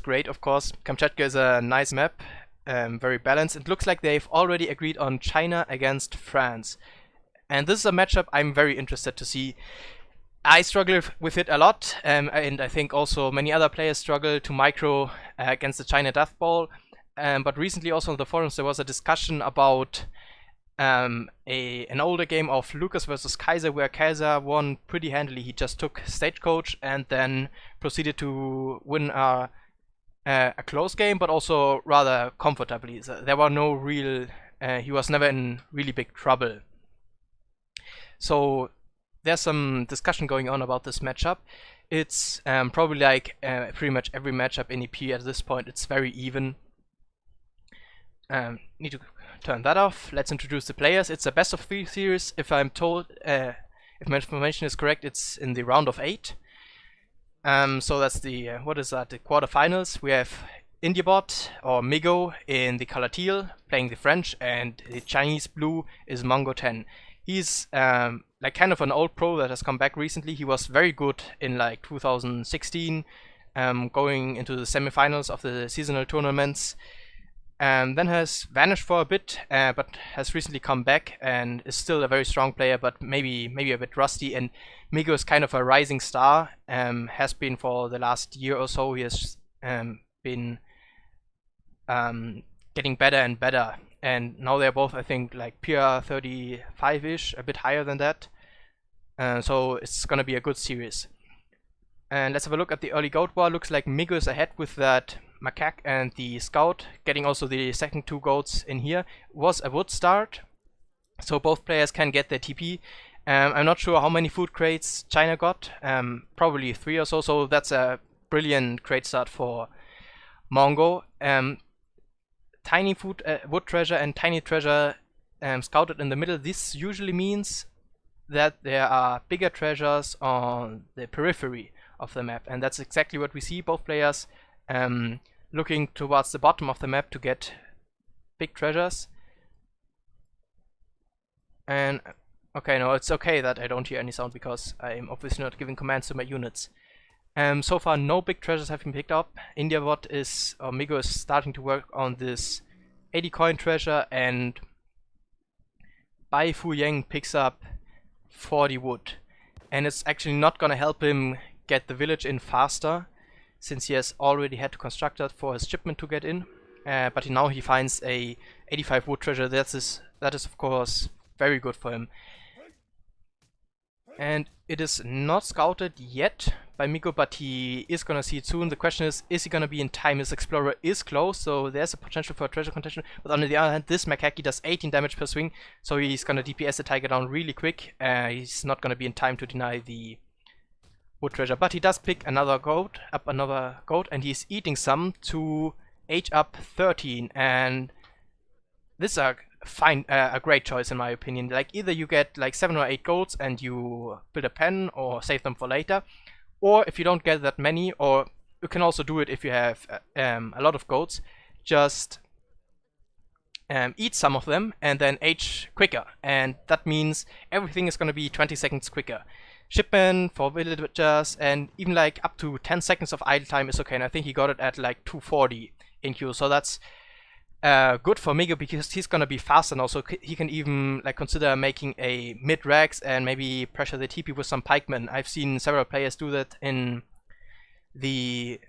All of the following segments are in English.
great, of course. Kamchatka is a nice map, very balanced. It looks like they've already agreed on China against France. And this is a matchup I'm very interested to see. I struggle with it a lot, and I think also many other players struggle to micro against the China Death Ball. But recently also on the forums there was a discussion about an older game of Lucas versus Kaiser, where Kaiser won pretty handily. He just took Stagecoach and then proceeded to win a close game, but also rather comfortably. So there were no real... he was never in really big trouble. So there's some discussion going on about this matchup. It's probably like pretty much every matchup in EP at this point. It's very even. Need to turn that off. Let's introduce the players. It's a best of 3 series. If I'm told, if my information is correct, it's in the round of 8. So that's the what is that? The quarterfinals. We have Indiabot or Migo in the color teal playing the French, and the Chinese blue is mongo10. He's like kind of an old pro that has come back recently. He was very good in like 2016, going into the semifinals of the seasonal tournaments. Then has vanished for a bit, but has recently come back and is still a very strong player, but maybe a bit rusty. And Migo is kind of a rising star, has been for the last year or so. He has been getting better and better, and now they're both, I think, like PR 35-ish, a bit higher than that. So it's gonna be a good series. And let's have a look at the early goat war. Looks like Migo is ahead with that macaque and the scout, getting also the second 2 goats in here. Was a wood start, so both players can get their TP. I'm not sure how many food crates China got, probably 3 or so, so that's a brilliant crate start for Mongo. Tiny food, wood treasure and tiny treasure scouted in the middle. This usually means that there are bigger treasures on the periphery of the map, and that's exactly what we see. Both players looking towards the bottom of the map to get big treasures. And okay, no, it's okay that I don't hear any sound because I'm obviously not giving commands to my units. So far no big treasures have been picked up. Indiabot is, or Migo is starting to work on this 80 coin treasure, and Bai Fu Yang picks up 40 wood. And it's actually not gonna help him get the village in faster, since he has already had to construct that for his shipment to get in. But now he finds a 85 wood treasure. That is of course very good for him. And it is not scouted yet by Migo, but he is gonna see it soon. The question is he gonna be in time? His explorer is close, so there's a potential for a treasure contention. But on the other hand, this macaque does 18 damage per swing, so he's gonna DPS the tiger down really quick. He's not gonna be in time to deny the wood treasure, but he does pick another goat, and he's eating some to age up 13, and this is a great choice in my opinion. Like, either you get like 7 or 8 goats and you build a pen or save them for later, or if you don't get that many, or you can also do it if you have a lot of goats, just eat some of them and then age quicker, and that means everything is going to be 20 seconds quicker. Shipment for villagers, and even like up to 10 seconds of idle time is okay, and I think he got it at like 240 in queue, so that's good for Migo because he's gonna be faster now, so he can even like consider making a mid-Rex and maybe pressure the TP with some pikemen. I've seen several players do that in the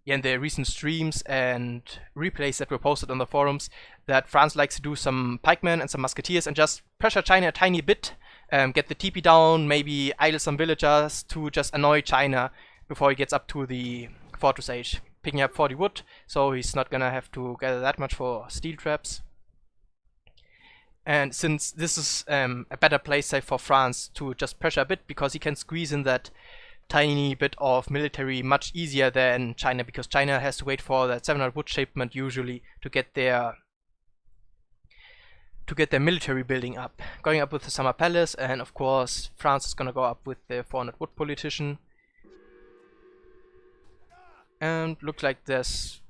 recent streams and replays that were posted on the forums, that France likes to do some pikemen and some musketeers and just pressure China a tiny bit, get the TP down, maybe idle some villagers to just annoy China before he gets up to the fortress age. Picking up 40 wood, so he's not gonna have to gather that much for steel traps. And since this is a better playstyle for France to just pressure a bit, because he can squeeze in that tiny bit of military much easier than China, because China has to wait for that 700 wood shipment usually to get their military building up. Going up with the Summer Palace, and of course France is gonna go up with the 400 wood politician. And looks like there's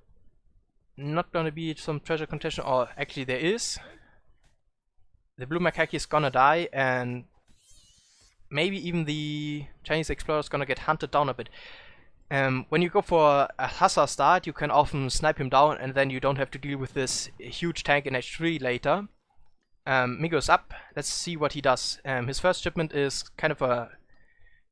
not gonna be some treasure contention, or actually there is. The blue macaque is gonna die, and maybe even the Chinese explorer is gonna get hunted down a bit. When you go for a hussar start, you can often snipe him down, and then you don't have to deal with this huge tank in H3 later. Migo's up. Let's see what he does. His first shipment is kind of a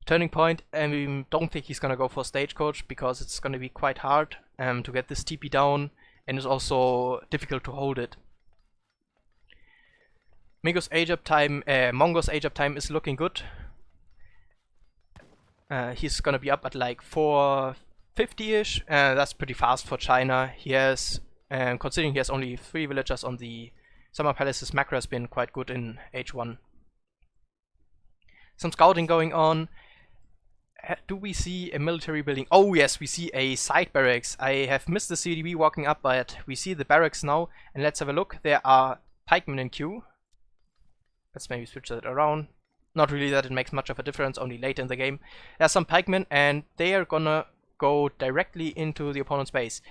turning point, and we don't think he's gonna go for Stagecoach because it's gonna be quite hard to get this TP down, and it's also difficult to hold it. Migo's age up time, Mongo's age up time is looking good. He's gonna be up at like 450-ish. That's pretty fast for China. He has, considering he has only 3 villagers on the Summer Palace, his macro has been quite good in H1. Some scouting going on. Do we see a military building? Oh yes, we see a side barracks. I have missed the CDB walking up, but we see the barracks now. And let's have a look. There are pikemen in queue. Let's maybe switch that around. Not really that it makes much of a difference, only later in the game. There are some pikemen, and they are gonna go directly into the opponent's base.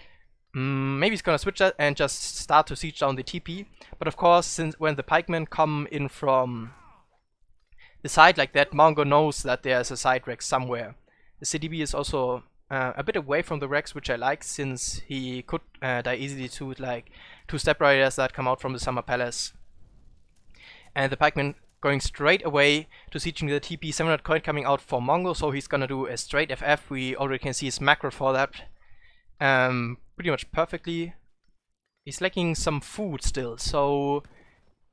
Maybe he's gonna switch that and just start to siege down the TP. But of course, since when the pikemen come in from the side like that, Mongo knows that there's a side Rex somewhere. The CDB is also a bit away from the Rex, which I like, since he could die easily to like 2 step riders that come out from the Summer Palace. And the pikemen going straight away to sieging the TP. 700 coin coming out for Mongo, so he's gonna do a straight FF. We already can see his macro for that. Pretty much perfectly. He's lacking some food still, so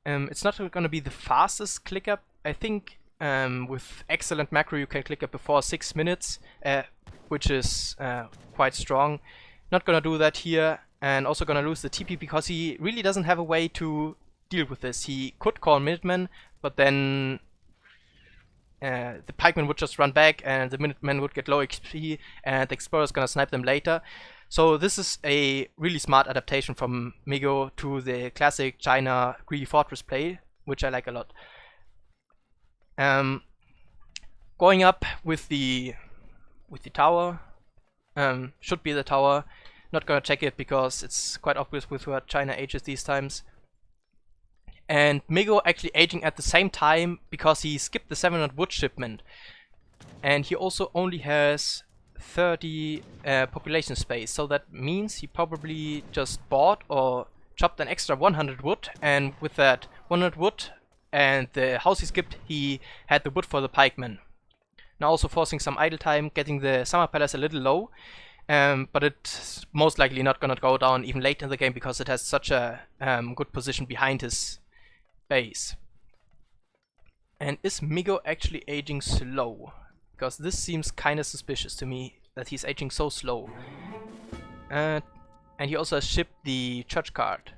it's not gonna be the fastest click up. I think with excellent macro you can click up before 6 minutes, which is quite strong. Not gonna do that here, and also gonna lose the TP because he really doesn't have a way to deal with this. He could call Minutemen, but then the pikemen would just run back and the Minutemen would get low XP and the Explorer is gonna snipe them later. So this is a really smart adaptation from Migo to the classic China greedy fortress play, which I like a lot. Going up with the tower, should be the tower. Not gonna check it because it's quite obvious with what China ages these times. And Migo actually aging at the same time because he skipped the 700 wood shipment. And he also only has 30 population space, so that means he probably just bought or chopped an extra 100 wood, and with that 100 wood and the house he skipped, he had the wood for the pikemen. Now also forcing some idle time, getting the Summer Palace a little low, but it's most likely not gonna go down even late in the game because it has such a good position behind his base. And is Migo actually aging slow? Because this seems kinda suspicious to me that he's aging so slow. And he also has shipped the church card.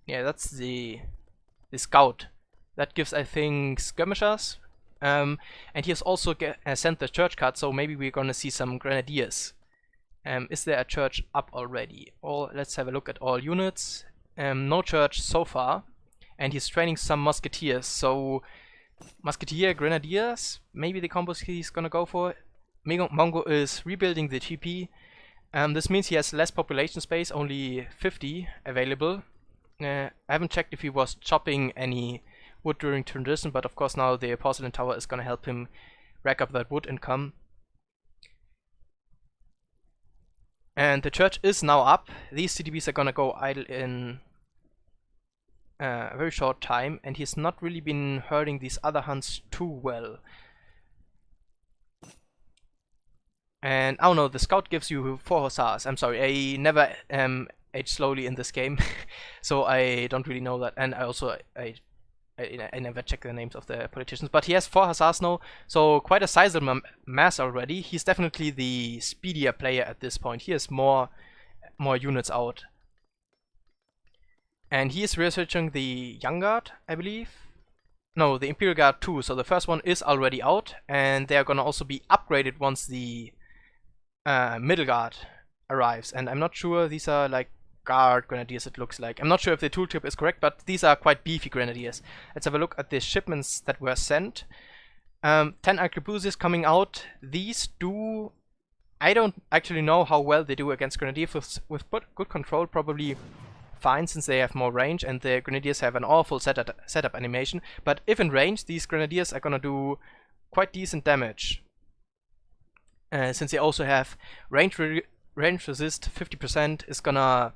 Yeah, that's the scout. That gives, I think, skirmishers. And he has also sent the church card, so maybe we're gonna see some grenadiers. Is there a church up already? Or let's have a look at all units. No church so far. And he's training some musketeers, so musketeer, grenadiers, maybe the combos he's gonna go for. Mongo is rebuilding the TP. This means he has less population space, only 50 available. I haven't checked if he was chopping any wood during transition, but of course now the porcelain tower is gonna help him rack up that wood income. And the church is now up. These CDBs are gonna go idle in a very short time, and he's not really been hurting these other hunts too well. And oh no, the scout gives you 4 hussars. I'm sorry, I never age slowly in this game, so I don't really know that. And I also I never check the names of the politicians, but he has 4 hussars now, so quite a sizable mass already. He's definitely the speedier player at this point. He has more units out. And he is researching the Young Guard, I believe. No, the Imperial Guard 2. So the first one is already out, and they are gonna also be upgraded once the Middle Guard arrives. And I'm not sure, these are like guard grenadiers, it looks like. I'm not sure if the tooltip is correct, but these are quite beefy grenadiers. Let's have a look at the shipments that were sent. 10 arquebusiers coming out. These do... I don't actually know how well they do against grenadiers. With good control, probably fine, since they have more range and the grenadiers have an awful setup animation. But if in range, these grenadiers are gonna do quite decent damage. since they also have range resist 50% is gonna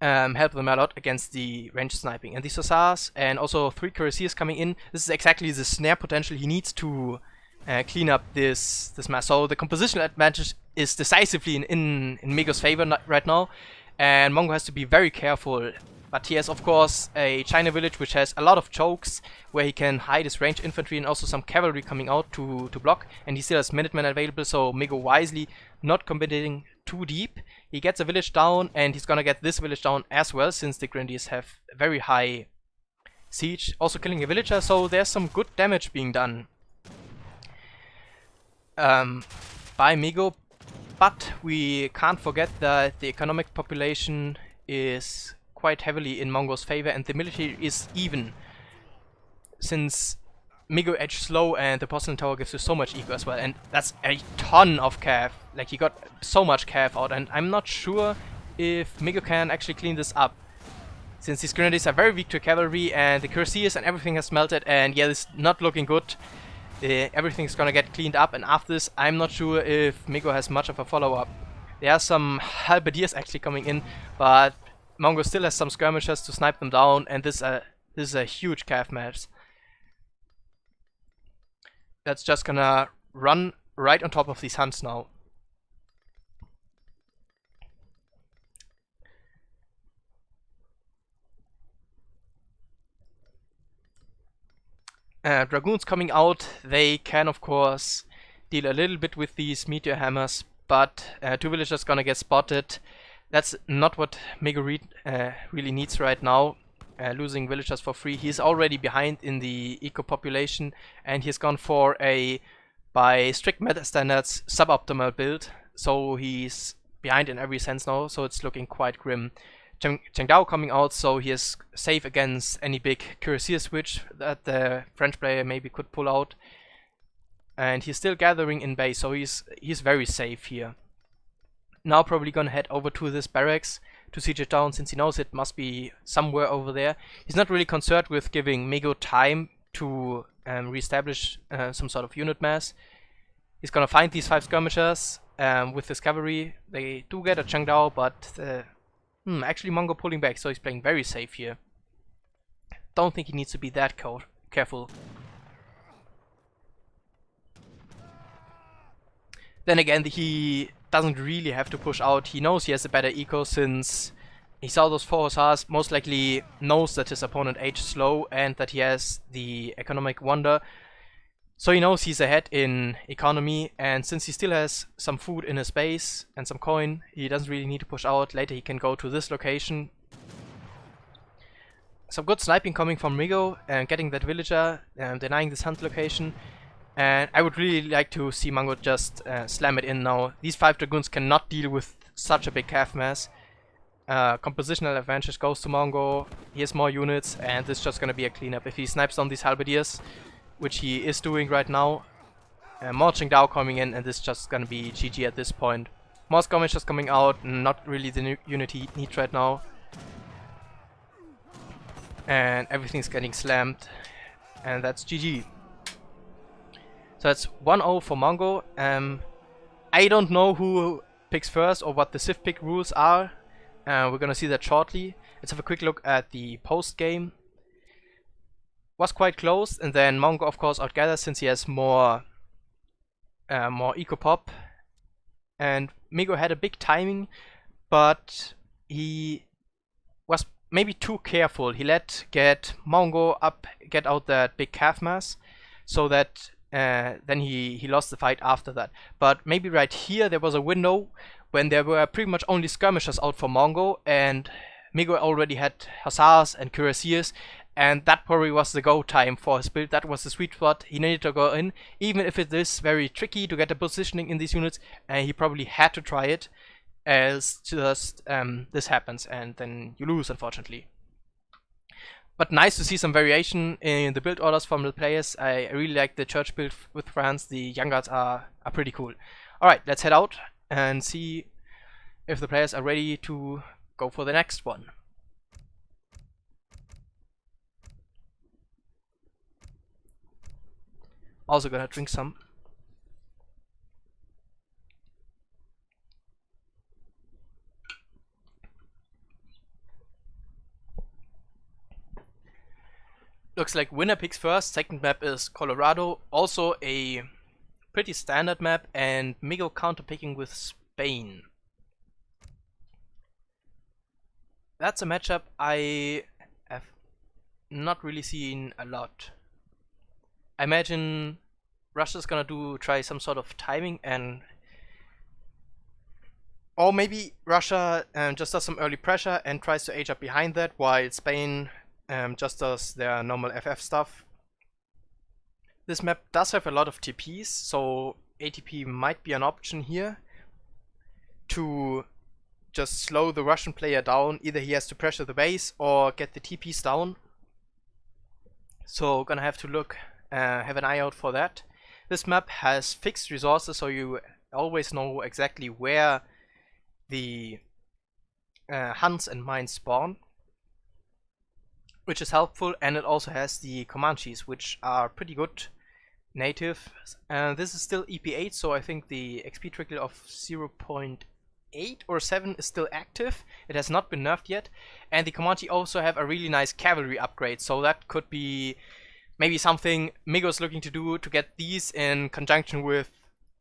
help them a lot against the range sniping. And these Hussars and also 3 Cuirassiers coming in, this is exactly the snare potential he needs to clean up this mass. So the compositional advantage is decisively in Mego's favor right now, and Mongo has to be very careful. But he has, of course, a China village which has a lot of chokes where he can hide his ranged infantry and also some cavalry coming out to block. And he still has Minutemen available, so Mego wisely not committing too deep. He gets a village down, and he's gonna get this village down as well, since the Grenadiers have very high siege. Also killing a villager, so there's some good damage being done by Mego. But we can't forget that the economic population is quite heavily in Mongo's favor, and the military is even, since Mego edged slow and the porcelain tower gives you so much eco as well, and that's a ton of cav. Like, he got so much cav out, and I'm not sure if Mego can actually clean this up, since these grenadiers are very weak to cavalry, and the cuirassiers and everything has melted, and yeah, this is not looking good. Everything's gonna get cleaned up, and after this I'm not sure if Mego has much of a follow-up. There are some halberdiers actually coming in, but Mongo still has some skirmishers to snipe them down, and this is a huge cav match. That's just gonna run right on top of these hunts now. Dragoons coming out, they can of course deal a little bit with these meteor hammers, but 2 villagers gonna get spotted. That's not what Mego really needs right now. Losing villagers for free. He's already behind in the eco population, and he's gone for a, by strict meta standards, suboptimal build. So he's behind in every sense now, so it's looking quite grim. Chengdao coming out, so he is safe against any big cuirassier switch that the French player maybe could pull out. And he's still gathering in base, so he's very safe here. Now probably gonna head over to this barracks to siege it down, since he knows it must be somewhere over there. He's not really concerned with giving Mego time to reestablish some sort of unit mass. He's gonna find these 5 skirmishers with his cavalry. They do get a Chengdao, but actually Mongo pulling back, so he's playing very safe here. Don't think he needs to be that careful. Then again, he doesn't really have to push out. He knows he has a better eco, since he saw those 4 hussars, most likely knows that his opponent aged slow and that he has the economic wonder. So he knows he's ahead in economy, and since he still has some food in his base and some coin, he doesn't really need to push out. Later he can go to this location. Some good sniping coming from Mego and getting that villager and denying this hunt location. And I would really like to see Mongo just slam it in now. These 5 dragoons cannot deal with such a big cav mass. Compositional advantage goes to Mongo. He has more units, and this is just gonna be a cleanup. If he snipes down these halberdiers, which he is doing right now, more Chengdao coming in, and this is just gonna be GG at this point. More skirmishers coming out, not really the unit he needs right now. And everything's getting slammed, and that's GG. So that's 1-0 for Mongo. I don't know who picks first or what the Civ pick rules are. We're gonna see that shortly. Let's have a quick look at the post game. Was quite close, and then Mongo of course outgathers since he has more eco pop. And Mego had a big timing, but he was maybe too careful. He let Mongo get out that big cav mass, so that then he lost the fight after that. But maybe right here there was a window when there were pretty much only skirmishers out for Mongo, and Mego already had hussars and cuirassiers, and that probably was the go time for his build. That was the sweet spot. He needed to go in, even if it is very tricky to get the positioning in these units, and he probably had to try it, as just this happens, and then you lose, unfortunately. But nice to see some variation in the build orders from the players. I really like the church build with France. The young guards are pretty cool. Alright, let's head out and see if the players are ready to go for the next one. Also gonna drink some. looks like winner picks first. Second map is Colorado, also a pretty standard map, and Migo counterpicking with Spain. That's a matchup I have not really seen a lot. I imagine Russia's gonna try some sort of timing, and or maybe Russia just does some early pressure and tries to age up behind that, while Spain just does their normal FF stuff. This map does have a lot of TPs, so ATP might be an option here to just slow the Russian player down. Either he has to pressure the base or get the TPs down. So gonna have to look, have an eye out for that. This map has fixed resources, so you always know exactly where the Huns and mines spawn, which is helpful, and it also has the Comanches, which are pretty good native. This is still EP8, so I think the XP trickle of 0.8 or 7 is still active. It has not been nerfed yet, and the Comanche also have a really nice cavalry upgrade, so that could be maybe something Migo's looking to do, to get these in conjunction with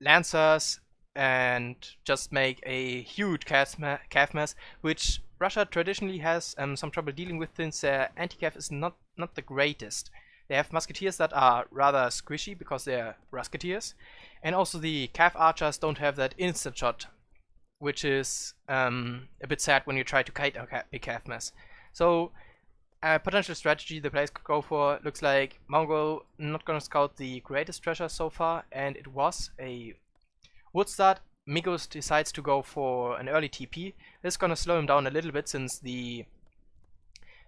Lancers and just make a huge cav mass, which Russia traditionally has some trouble dealing with, since their anti-cav is not the greatest. They have musketeers that are rather squishy because they're musketeers, and also the cav archers don't have that instant shot, which is a bit sad when you try to kite a cav mass. So a potential strategy the players could go for looks like Mongo not gonna scout the greatest treasure so far, and it was a wood start. Migos decides to go for an early TP. This is gonna slow him down a little bit, since the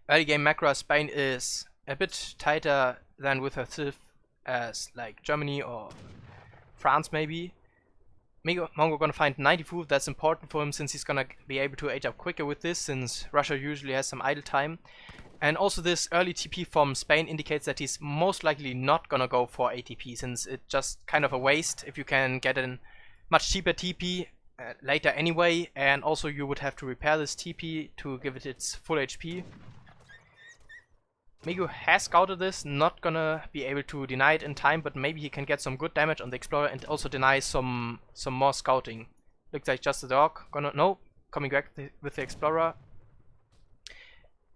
early game macro Spain is a bit tighter than with a Civ as like Germany or France maybe. Mongo gonna find 90 food. That's important for him, since he's gonna be able to age up quicker with this, since Russia usually has some idle time. And also this early TP from Spain indicates that he's most likely not gonna go for ATP, since it's just kind of a waste if you can get a much cheaper TP later anyway, and also you would have to repair this TP to give it its full HP. Migo has scouted this, not gonna be able to deny it in time, but maybe he can get some good damage on the Explorer and also deny some more scouting. Looks like just the dog. Coming back with the Explorer.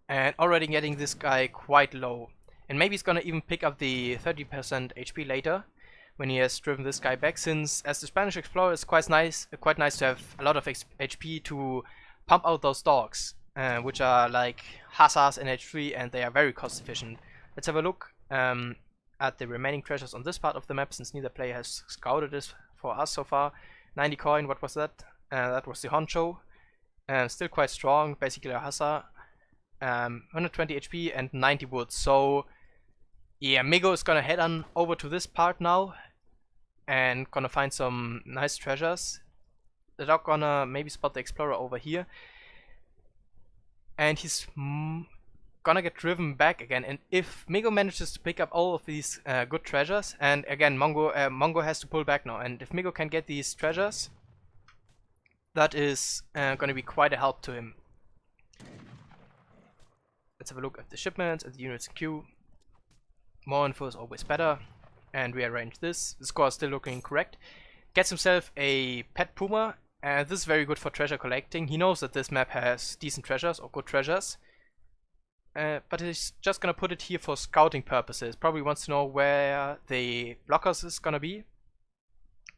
And already getting this guy quite low. And maybe he's gonna even pick up the 30% HP later, when he has driven this guy back, since as the Spanish Explorer it's quite nice to have a lot of HP to pump out those dogs, which are like Hussars in H3, and they are very cost efficient. Let's have a look at the remaining treasures on this part of the map, since neither player has scouted this for us so far. 90 coin, what was that? That was the Honcho. Still quite strong, basically a Hussar. 120 HP and 90 wood. So yeah, Migo is gonna head on over to this part now and gonna find some nice treasures. The dog gonna maybe spot the Explorer over here, and he's gonna get driven back again. And if Migo manages to pick up all of these good treasures, and again Mongo has to pull back now, and if Migo can get these treasures, that is gonna be quite a help to him. Let's have a look at the shipments, at the units in queue. More info is always better, and rearrange this. The score is still looking correct. Gets himself a pet puma, and this is very good for treasure collecting. He knows that this map has decent treasures or good treasures, but he's just gonna put it here for scouting purposes. Probably wants to know where the blockers is gonna be,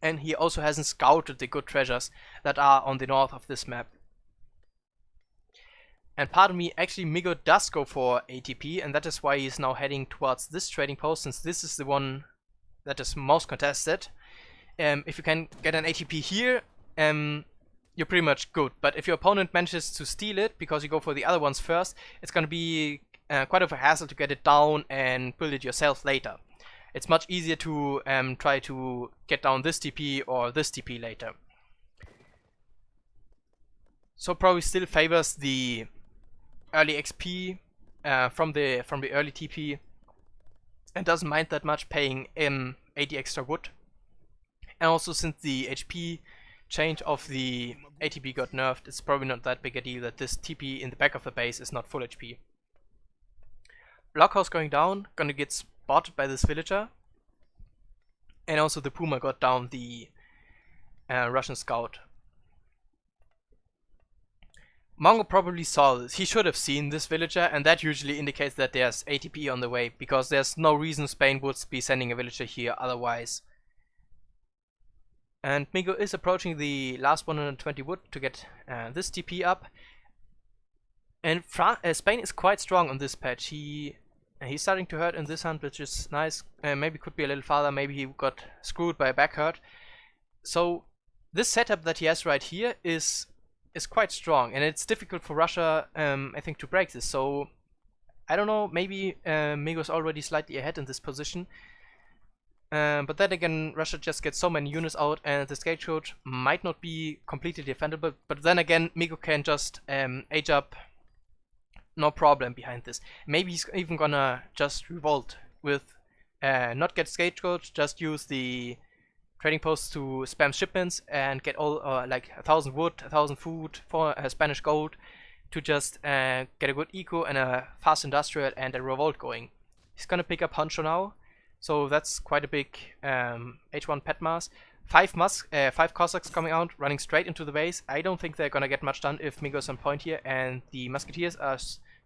and he also hasn't scouted the good treasures that are on the north of this map. And pardon me, actually Migo does go for ATP, and that is why he's now heading towards this trading post, since this is the one that is most contested. If you can get an ATP here, you're pretty much good. But if your opponent manages to steal it because you go for the other ones first, it's gonna be quite of a hassle to get it down and build it yourself later. It's much easier to try to get down this TP or this TP later. So probably still favors the early XP from the early TP, and doesn't mind that much paying 80 extra wood. And also, since the HP change of the ATP got nerfed, it's probably not that big a deal that this TP in the back of the base is not full HP. Blockhouse going down, gonna get spotted by this villager. And also the Puma got down the Russian scout. Mongo probably saw this. He should have seen this villager, and that usually indicates that there's ATP on the way, because there's no reason Spain would be sending a villager here otherwise. And Migo is approaching the last 120 wood to get this TP up. And Spain is quite strong on this patch. He's starting to hurt in this hunt, which is nice. Maybe could be a little farther. Maybe he got screwed by a back hurt. So this setup that he has right here is quite strong, and it's difficult for Russia, I think, to break this. So I don't know. Maybe Migo's already slightly ahead in this position. But then again, Russia just gets so many units out, and the scapegoat might not be completely defendable. But then again, Migo can just age up. No problem behind this. Maybe he's even gonna just revolt with not get scapegoat, just use the trading posts to spam shipments and get all like 1,000 wood, 1,000 food for Spanish gold to just get a good eco and a fast industrial and a revolt going. He's gonna pick up Honcho now, so that's quite a big H1 pet mass. 5 Cossacks coming out, running straight into the base. I don't think they're gonna get much done if Migo's on point here, and the Musketeers are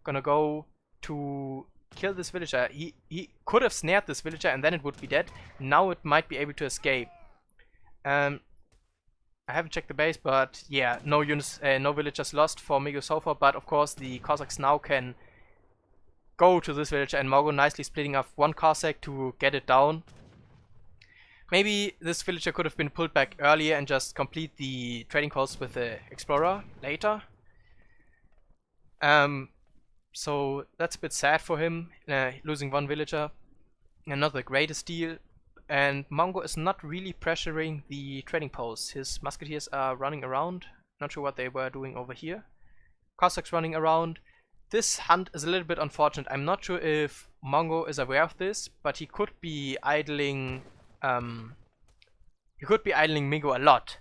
gonna go to kill this villager. He could have snared this villager and then it would be dead. Now it might be able to escape. I haven't checked the base, but yeah, no units, no villagers lost for Migo so far. But of course, the Cossacks now can go to this villager, and Mongo nicely splitting off one Cossack to get it down. Maybe this villager could have been pulled back earlier and just complete the trading post with the explorer later. So that's a bit sad for him, losing one villager, and not the greatest deal. And Mongo is not really pressuring the trading posts. His musketeers are running around. Not sure what they were doing over here. Cossacks running around. This hunt is a little bit unfortunate. I'm not sure if Mongo is aware of this, but he could be idling. He could be idling Migo a lot.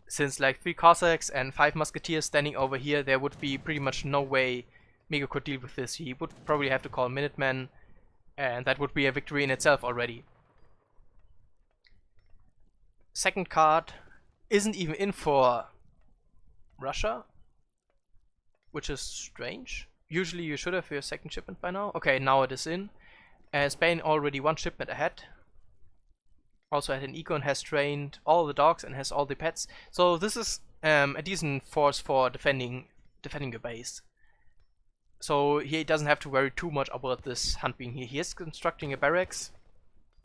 Since like 3 Cossacks and 5 musketeers standing over here, there would be pretty much no way Migo could deal with this. He would probably have to call Minutemen, and that would be a victory in itself already. Second card isn't even in for Russia, which is strange. Usually you should have your second shipment by now. Okay, now it is in. Spain already 1 shipment ahead. Also had an eco and has trained all the dogs and has all the pets. So this is a decent force for defending the base. So he doesn't have to worry too much about this hunt being here. He is constructing a barracks,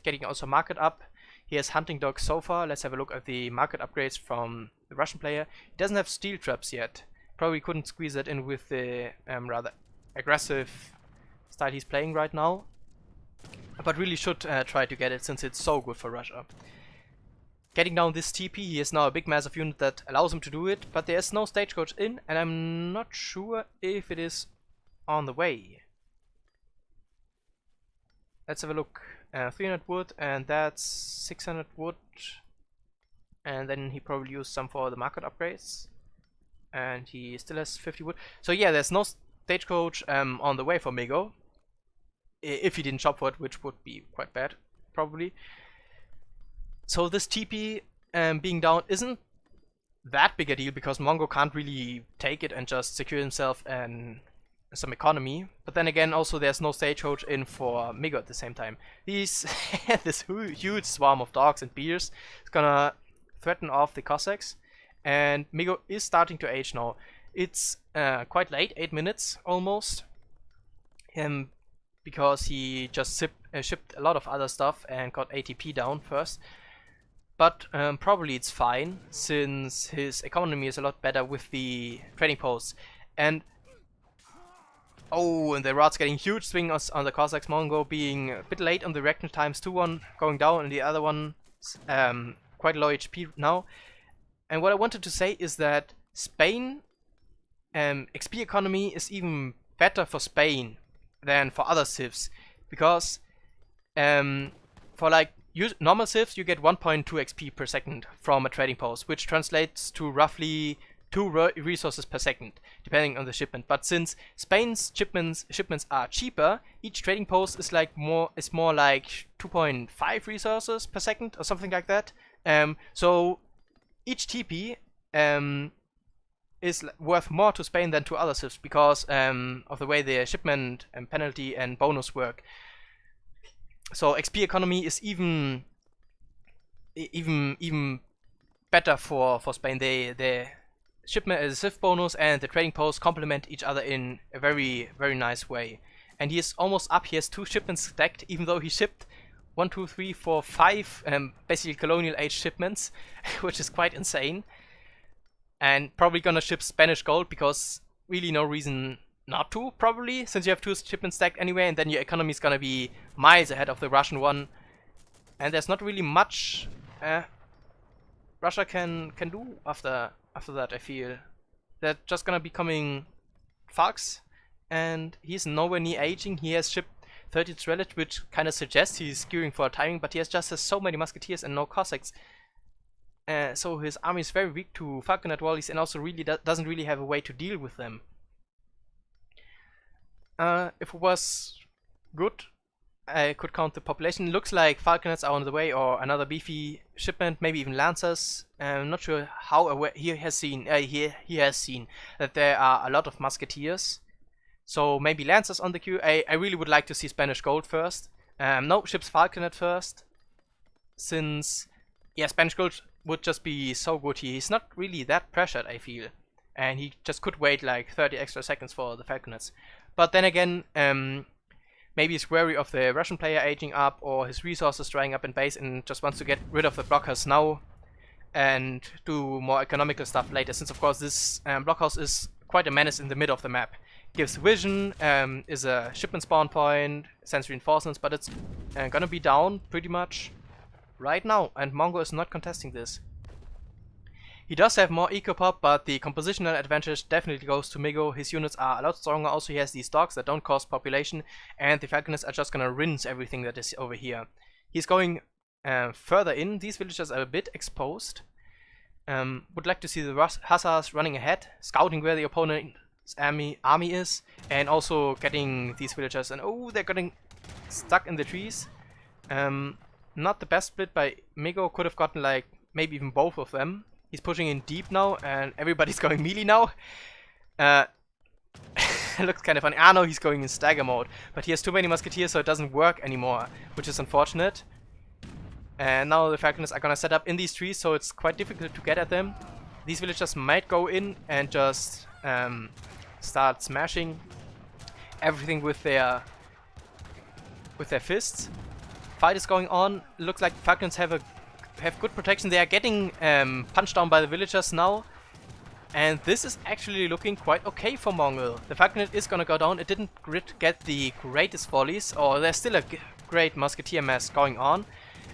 getting also market up. He has hunting dogs so far. Let's have a look at the market upgrades from the Russian player. He doesn't have steel traps yet. Probably couldn't squeeze that in with the rather aggressive style he's playing right now. But really should try to get it, since it's so good for Russia. Getting down this TP, he is now a big massive unit that allows him to do it, but there's no stagecoach in, and I'm not sure if it is on the way. Let's have a look. 300 wood, and that's 600 wood. And then he probably used some for the market upgrades. And he still has 50 wood. So yeah, there's no stagecoach on the way for Migo. If he didn't shop for it, which would be quite bad, probably. So this TP being down isn't that big a deal, because Mongo can't really take it and just secure himself and some economy. But then again, also there's no stagecoach in for Migo at the same time. This huge swarm of dogs and bears is gonna threaten off the Cossacks, and Migo is starting to age now. It's quite late, 8 minutes almost, because he just shipped a lot of other stuff and got ATP down first. But probably it's fine, since his economy is a lot better with the trading posts. And oh, and the Rod's getting huge swing on the Cossacks. Mongo being a bit late on the reaction times, 2-1 going down, and the other one quite low HP now. And what I wanted to say is that Spain XP economy is even better for Spain than for other civs, because for like normal civs you get 1.2 XP per second from a trading post, which translates to roughly 2 resources per second, depending on the shipment. But since Spain's shipments are cheaper, each trading post is like more like 2.5 resources per second or something like that. So each TP is worth more to Spain than to other civs because of the way the shipment and penalty and bonus work. So XP economy is even better for Spain. The shipment is a civ bonus and the trading posts complement each other in a very, very nice way. And he is almost up. He has 2 shipments stacked, even though he shipped 1, 2, 3, 4, 5 basically colonial age shipments, which is quite insane. And probably gonna ship Spanish gold because really no reason not to, probably, since you have 2 shipments stacked anyway, and then your economy is gonna be miles ahead of the Russian one. And there's not really much Russia can do after that, I feel. They're just gonna be coming Fox, and he's nowhere near aging. He has shipped 30 Trellet, which kind of suggests he's skewing for a timing, but he has so many musketeers and no Cossacks. So his army is very weak to falconet volleys and also really doesn't really have a way to deal with them. If it was good, I could count the population. Looks like falconets are on the way, or another beefy shipment, maybe even lancers. I'm not sure how aware he has seen that there are a lot of musketeers. So maybe lancers on the queue. I really would like to see Spanish gold first. No, ships falconet first, since Spanish gold would just be so good. He's not really that pressured, I feel, and he just could wait like 30 extra seconds for the falconets. But then again, maybe he's wary of the Russian player aging up or his resources drying up in base and just wants to get rid of the blockhouse now and do more economical stuff later, since of course this blockhouse is quite a menace in the middle of the map. Gives vision, is a shipment spawn point, sends reinforcements, but it's gonna be down pretty much right now, and Mongo is not contesting this. He does have more eco pop, but the compositional advantage definitely goes to Migo. His units are a lot stronger. Also, he has these dogs that don't cost population, and the falconets are just gonna rinse everything that is over here. He's going further in. These villagers are a bit exposed. Would like to see the hussars running ahead, scouting where the opponent's army is, and also getting these villagers. And oh, they're getting stuck in the trees. Not the best split by Migo. Could have gotten like maybe even both of them. He's pushing in deep now, and everybody's going melee now. Looks kind of funny. No, he's going in stagger mode. But he has too many musketeers, so it doesn't work anymore, which is unfortunate. And now the falconets are gonna set up in these trees, so it's quite difficult to get at them. These villagers might go in and just start smashing everything with their fists. Fight is going on. Looks like falconets have good protection. They are getting punched down by the villagers now, and this is actually looking quite okay for Mongol. The falconet is gonna go down. It didn't get the greatest volleys, or there's still a great musketeer mass going on,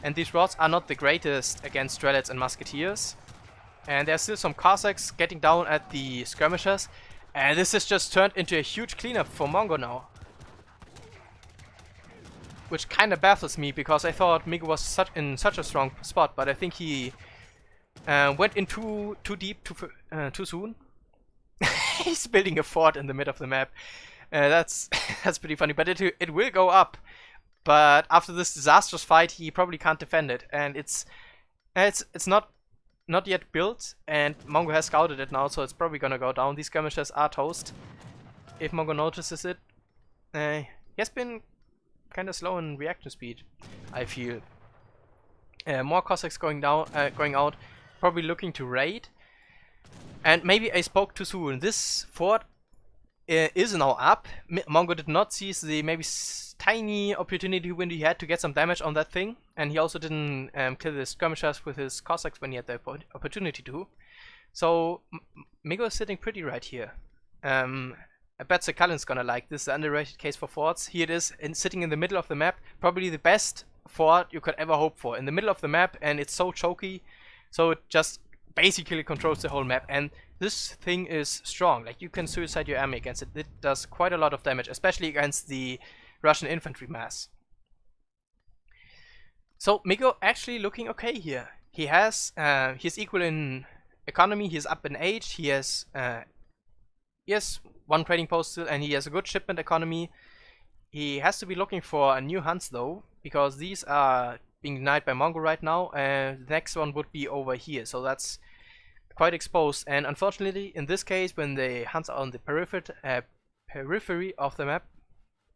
and these rods are not the greatest against strelets and musketeers. And there's still some Cossacks getting down at the skirmishers, and this has just turned into a huge cleanup for Mongo now, which kind of baffles me, because I thought Migo was in such a strong spot, but I think he went in too deep too soon. He's building a fort in the middle of the map. That's pretty funny, but it will go up. But after this disastrous fight, he probably can't defend it, and it's not yet built, and Mongo has scouted it now, so it's probably gonna go down. These skirmishers are toast if Mongo notices it. He has been kind of slow in reaction speed, I feel. More Cossacks going out, probably looking to raid. And maybe I spoke too soon. This fort is now up. Mongo did not seize the maybe tiny opportunity when he had to get some damage on that thing, and he also didn't kill the skirmishers with his Cossacks when he had the opportunity to. So Migo is sitting pretty right here. I bet Sakalin's gonna like this, the underrated case for forts. Here it is, sitting in the middle of the map. Probably the best fort you could ever hope for. In the middle of the map, and it's so choky, so it just basically controls the whole map. And this thing is strong. Like, you can suicide your army against it. It does quite a lot of damage, especially against the Russian infantry mass. So Migo actually looking okay here. He has he's equal in economy, he's up in age, he has one trading post still, and he has a good shipment economy. He has to be looking for new hunts though, because these are being denied by Mongo right now, and the next one would be over here, so that's quite exposed. And unfortunately, in this case, when the hunts are on the periphery of the map,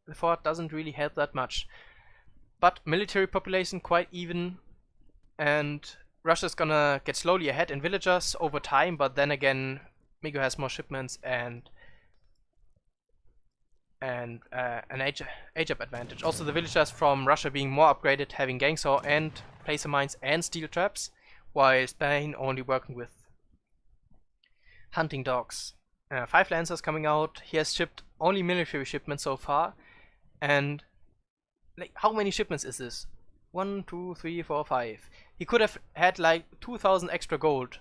the fort doesn't really help that much. But military population quite even, and Russia's gonna get slowly ahead in villagers over time, but then again, Migo has more shipments and an age-up advantage. Also, the villagers from Russia being more upgraded, having gang saw and placer mines and steel traps, while Spain only working with hunting dogs. 5 lancers coming out. He has shipped only military shipments so far, and like, how many shipments is this? 1, 2, 3, 4, 5. He could have had like 2,000 extra gold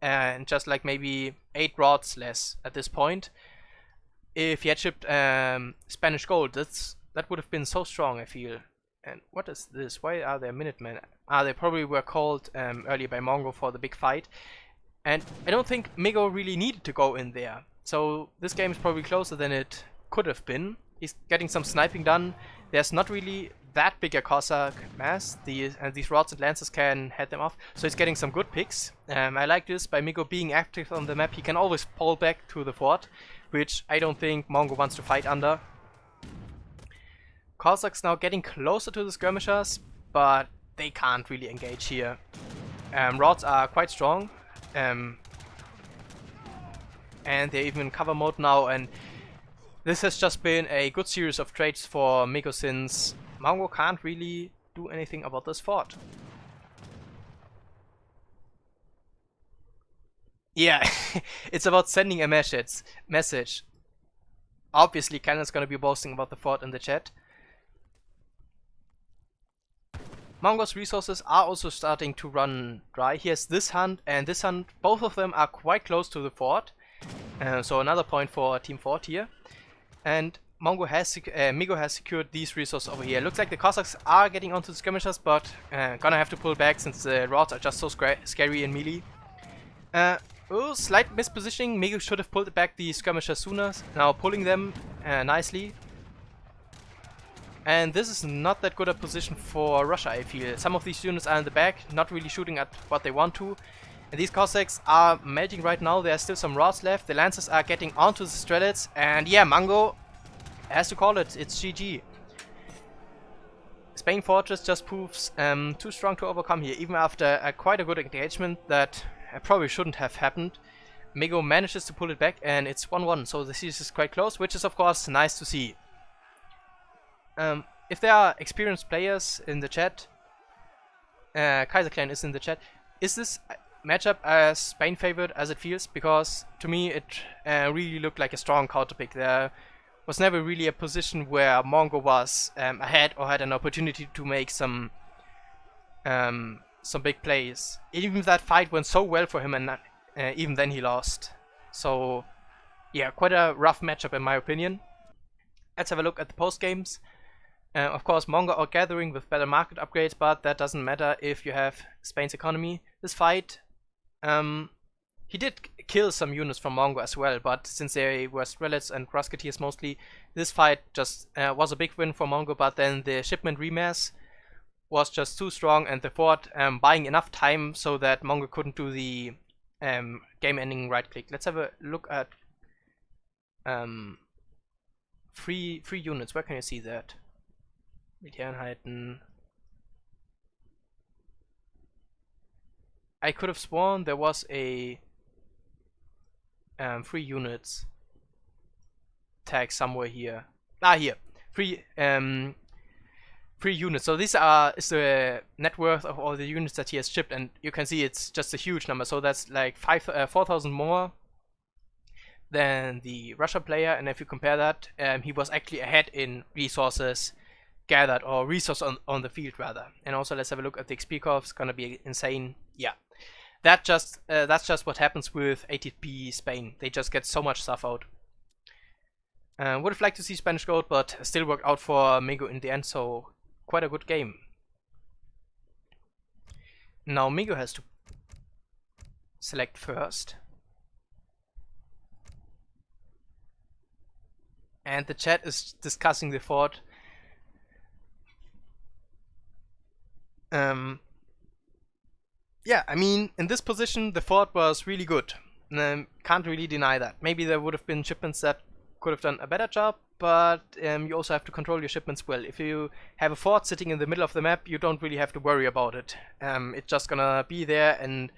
and just like maybe 8 rods less at this point. If he had shipped Spanish gold, that would have been so strong, I feel. And what is this? Why are there Minutemen? They probably were called earlier by Mongo for the big fight. And I don't think Migo really needed to go in there. So this game is probably closer than it could have been. He's getting some sniping done. There's not really that big a Cossack mass. These rods and lancers can head them off. So he's getting some good picks. I like this. By Migo being active on the map, he can always pull back to the fort, which I don't think Mongo wants to fight under. Cossacks now getting closer to the skirmishers, but they can't really engage here. Rods are quite strong. And they're even in cover mode now, and this has just been a good series of trades for Migo since Mongo can't really do anything about this fort. Yeah, it's about sending a message. Obviously, Cannon's gonna be boasting about the fort in the chat. Mongo's resources are also starting to run dry. He has this hunt and this hunt. Both of them are quite close to the fort. So another point for Team Fort here. And Migo has secured these resources over here. Looks like the Cossacks are getting onto the skirmishers, but gonna have to pull back since the rods are just so scary in melee. Oh, slight mispositioning. Migo should have pulled back the skirmishers sooner. Now pulling them nicely. And this is not that good a position for Russia, I feel. Some of these units are in the back, not really shooting at what they want to. And these Cossacks are melting right now. There are still some rods left. The Lancers are getting onto the Strelets. And yeah, Mongo has to call it. It's GG. Spain Fortress just proves too strong to overcome here. Even after quite a good engagement that probably shouldn't have happened. Migo manages to pull it back and it's 1-1. So the series is quite close, which is of course nice to see. If there are experienced players in the chat, Kaiser Clan is in the chat, is this matchup as Spain favored as it feels? Because to me it really looked like a strong counter pick. There was never really a position where Mongo was ahead or had an opportunity to make some big plays. Even that fight went so well for him, and even then he lost. So yeah, quite a rough matchup in my opinion. Let's have a look at the post games. Of course, Mongo outgathering with better market upgrades, but that doesn't matter if you have Spain's economy. This fight, he did kill some units from Mongo as well, but since they were Strelets and Musketeers mostly, this fight just was a big win for Mongo, but then the shipment remass was just too strong and the fort buying enough time so that Mongo couldn't do the game-ending right-click. Let's have a look at free units. Where can you see that? Militäreinheiten. I could have sworn there was a free units tag somewhere here. Ah, here. Free units. So this is the net worth of all the units that he has shipped, and you can see it's just a huge number. So that's like 4,000 more than the Russia player, and if you compare that, he was actually ahead in resources gathered, or resource on the field rather. And also let's have a look at the XP curve. It's gonna be insane. Yeah, that's just what happens with ATP Spain. They just get so much stuff out. Would have liked to see Spanish gold, but still worked out for Migo in the end, so quite a good game. Now Migo has to select first. And the chat is discussing the fort. Yeah, I mean, in this position, the fort was really good. Can't really deny that. Maybe there would have been shipments that could have done a better job, but you also have to control your shipments well. If you have a fort sitting in the middle of the map, you don't really have to worry about it. It's just gonna be there and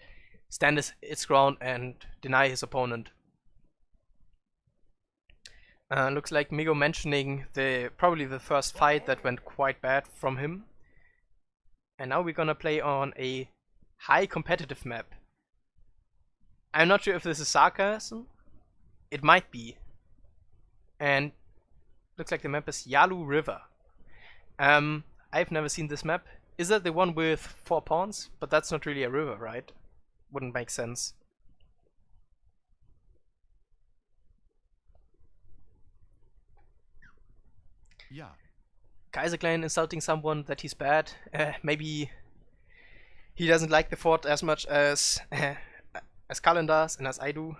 stand its ground and deny his opponent. Looks like Migo mentioning probably the first fight that went quite bad from him. And now we're gonna play on a high competitive map. I'm not sure if this is sarcasm. It might be. And looks like the map is Yalu River. I've never seen this map. Is that the one with 4 pawns? But that's not really a river, right? Wouldn't make sense. Yeah. Kaiser Clan insulting someone that he's bad. Maybe he doesn't like the fort as much as Cullen does and as I do.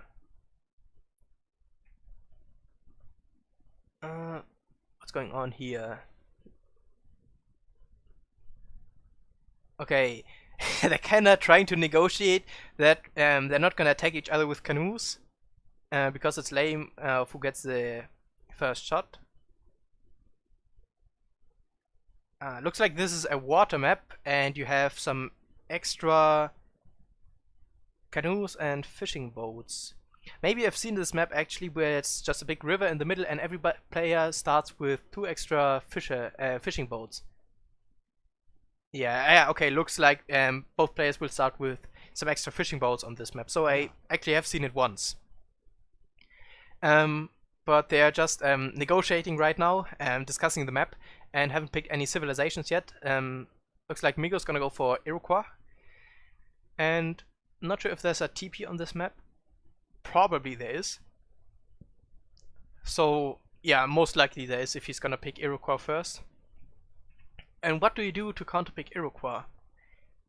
What's going on here? Okay, they're kinda trying to negotiate that they're not gonna attack each other with canoes because it's lame who gets the first shot. Looks like this is a water map and you have some extra canoes and fishing boats. Maybe I've seen this map actually where it's just a big river in the middle and every player starts with 2 extra fishing boats. Yeah, okay, looks like both players will start with some extra fishing boats on this map. So I actually have seen it once. But they are just negotiating right now, discussing the map, and haven't picked any civilizations yet. Looks like Migo's gonna go for Iroquois. And I'm not sure if there's a TP on this map. Probably there is. So yeah, most likely there is if he's gonna pick Iroquois first. And what do you do to counterpick Iroquois?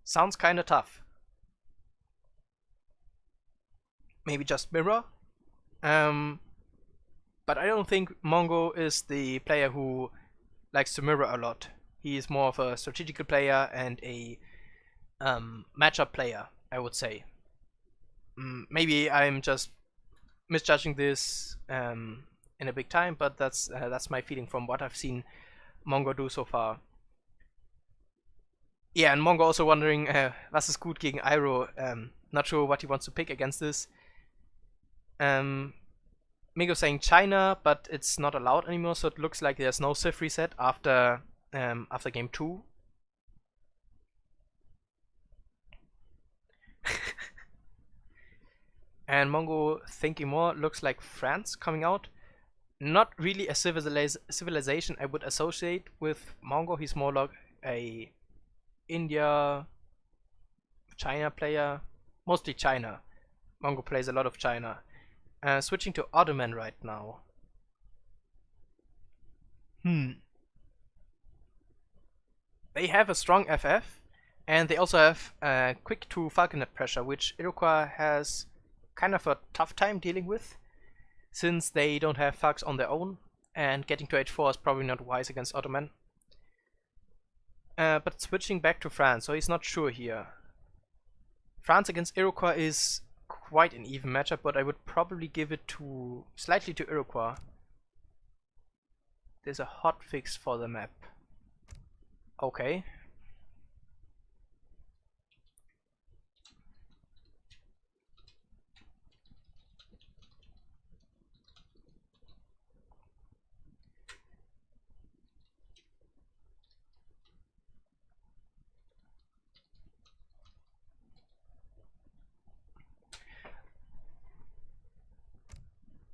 Sounds kinda tough. Maybe just mirror. But I don't think Mongo is the player who likes to mirror a lot. He is more of a strategical player and a matchup player, I would say. Maybe I'm just misjudging this in a big time, but that's my feeling from what I've seen Mongo do so far. Yeah, and Mongo also wondering, was ist gut gegen Iro? Not sure what he wants to pick against this. Migo saying China, but it's not allowed anymore, so it looks like there's no civ reset after game 2. And Mongo thinking more, looks like France coming out. Not really a civilization I would associate with Mongo. He's more like a India, China player, mostly China. Mongo plays a lot of China. Switching to Ottoman right now. They have a strong FF, and they also have quick to falconet pressure, which Iroquois has kind of a tough time dealing with, since they don't have falcons on their own, and getting to H4 is probably not wise against Ottoman. But switching back to France, so he's not sure here. France against Iroquois is quite an even matchup, but I would probably give it slightly to Iroquois. There's a hotfix for the map. Okay.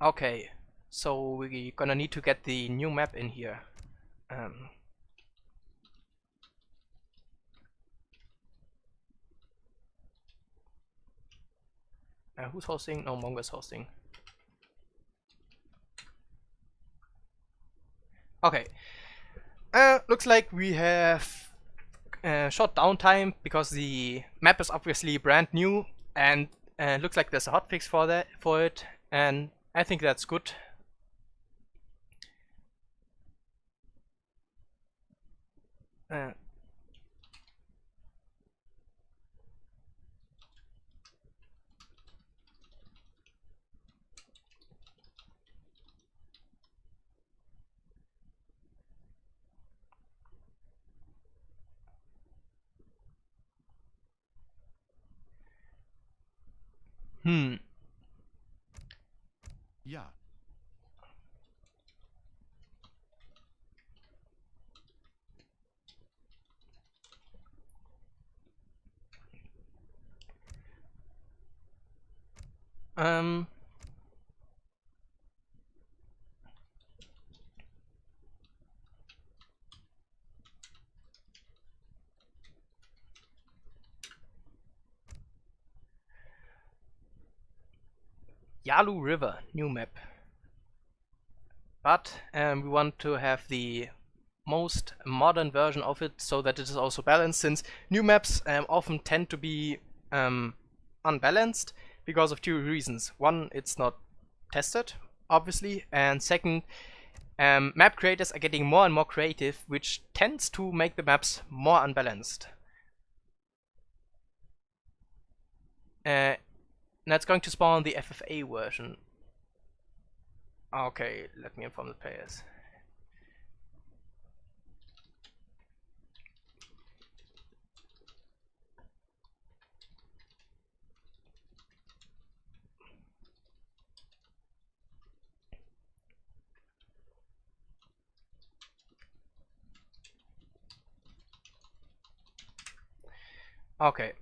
Okay, so we're gonna need to get the new map in here. Who's hosting? No, Mongo is hosting. Okay. Looks like we have short downtime because the map is obviously brand new and And looks like there's a hotfix for it, and I think that's good. Yeah. Um. Yalu River, new map. But we want to have the most modern version of it so that it is also balanced, since new maps often tend to be unbalanced because of two reasons. One, it's not tested, obviously, and second, map creators are getting more and more creative, which tends to make the maps more unbalanced. That's going to spawn the FFA version. Okay, let me inform the players. Okay.